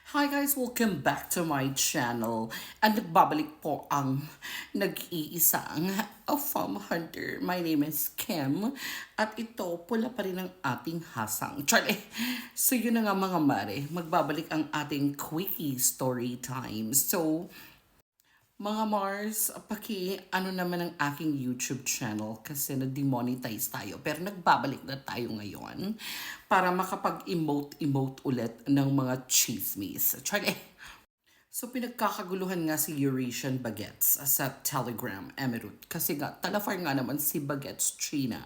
Hi guys! Welcome back to my channel. And nagbabalik po ang nag-iisang farm hunter. My name is Kim. At ito, pula pa rin ang ating hasang. Charlie! So yun na nga mga mare, magbabalik ang ating quickie story time. So, mga Mars, ano naman ang aking YouTube channel kasi na-demonetize tayo. Pero nagbabalik na tayo ngayon para makapag-emote ulit ng mga chismis. Tsaka So pinagkakaguluhan nga si Eurasian Baguettes sa Telegram Emirate kasi nga talafar nga naman si Baguettes China.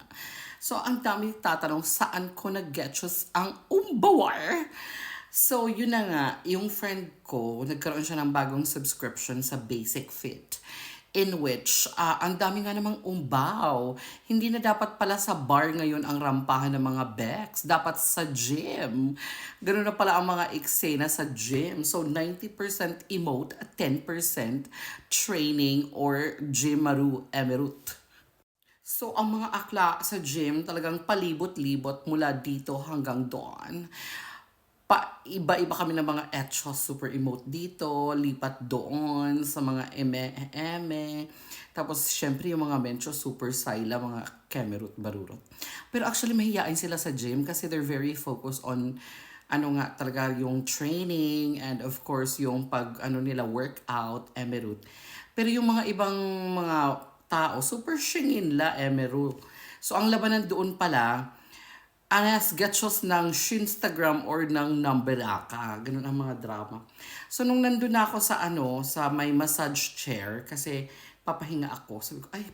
So ang dami tatanong saan ko nag-getchos ang umbawar. So yun na nga, yung friend ko, nagkaroon siya ng bagong subscription sa Basic Fit in which ang dami nga namang umbaw. Hindi na dapat pala sa bar ngayon ang rampahan ng mga Bex. Dapat sa gym. Ganun na pala ang mga eksena sa gym. So 90% emote at 10% training or gymaru emerute. So, ang mga akla sa gym talagang palibot-libot mula dito hanggang doon. Iba-iba kami ng mga etchos, super emote dito, lipat doon sa mga eme-eme. Tapos, syempre, yung mga mencho, super sila, mga kemerut, barurot. Pero actually, mahihain sila sa gym kasi they're very focused on ano nga talaga yung training and of course yung pag ano nila workout, emerut. Pero yung mga ibang mga tao, super shingin la emerut. So, ang labanan doon pala, anas gachos ng Shinstagram or ng Namberaka. Ganun ang mga drama. So, nung nandun na ako sa sa may massage chair, kasi papahinga ako, sabi ko, ay,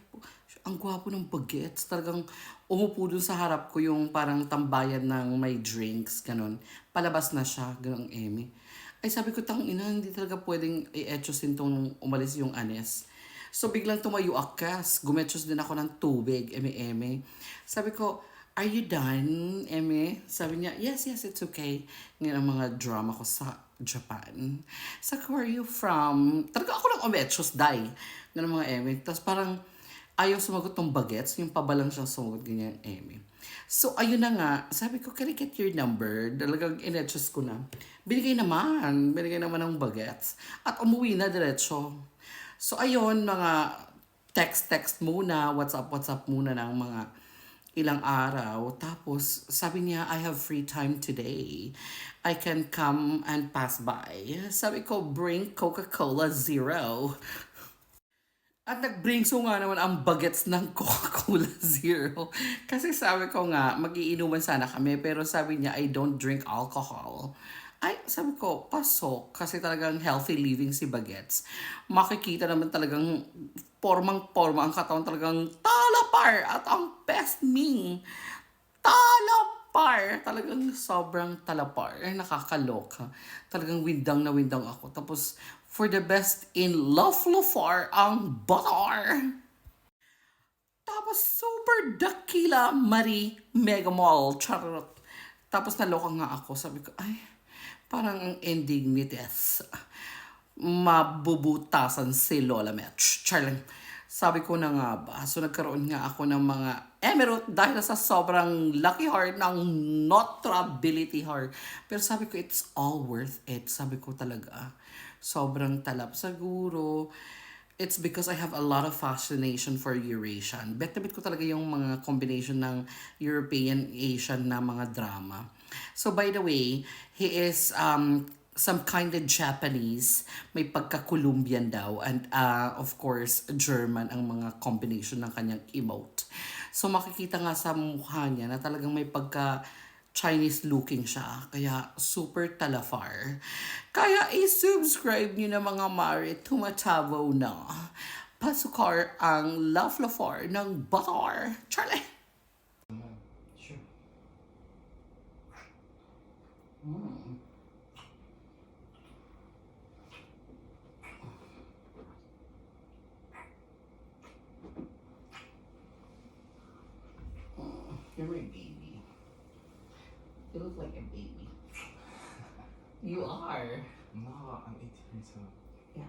ang gwapo ng bagets. Talagang umupo dun sa harap ko yung parang tambayan ng may drinks, ganun. Palabas na siya, ganun eme. Ay, sabi ko, tang ina, hindi talaga pwedeng i-etchosin tong umalis yung anes. So, biglang tumayo akas. Gumetchos din ako ng tubig, eme-eme. Sabi ko, are you done, Eme? Sabi niya, yes, it's okay. Ngayon ang mga drama ko sa Japan. Sabi ko, where are you from? Talaga ako lang umechos, die. Ganun mga Eme. Tapos parang ayaw sumagot ng bagets. Yung pabalang siyang sumagot, ganyan, Eme. So, ayun na nga. Sabi ko, can I get your number? Talagang inechos ko na. Binigay naman ng bagets. At umuwi na diretso. So, ayun, mga text muna, WhatsApp muna ng mga ilang araw. Tapos, sabi niya, I have free time today. I can come and pass by. Sabi ko, bring Coca-Cola Zero. At nag-bring so nga naman ang bagets ng Coca-Cola Zero. Kasi sabi ko nga, magiinuman sana kami. Pero sabi niya, I don't drink alcohol. Ay, sabi ko, pasok. Kasi talagang healthy living si Bagets. Makikita naman talagang formang-forma ang katawan, talagang talapar. At ang best me, talapar. Talagang sobrang talapar. Ay, nakakaloka. Talagang windang ako. Tapos, for the best in Laflafar, ang batar. Tapos, super dakila Marie Mega Mall. Charot. Tapos, naloka nga ako. Sabi ko, ay, parang ang ending ni Tess. Mabubutasan si Lola Metch. Charling. Sabi ko na nga ba, so nagkaroon nga ako ng mga emerald dahil sa sobrang lucky heart ng notability heart. Pero sabi ko, it's all worth it. Sabi ko talaga, sobrang talap. Siguro, it's because I have a lot of fascination for Eurasian. Bet na bet ko talaga yung mga combination ng European, Asian na mga drama. So by the way, he is some kind of Japanese, may pagka-Colombian daw, and of course, German ang mga combination ng kanyang emote. So makikita nga sa mukha niya na talagang may pagka Chinese looking siya. Kaya super talafar. Kaya i-subscribe niyo na mga mare, tumatabo na. Pasukar ang Laflafar ng Batar. Charlie! Sure. You're my baby. You look like a baby. You are. No, I'm 18 years old. Yeah,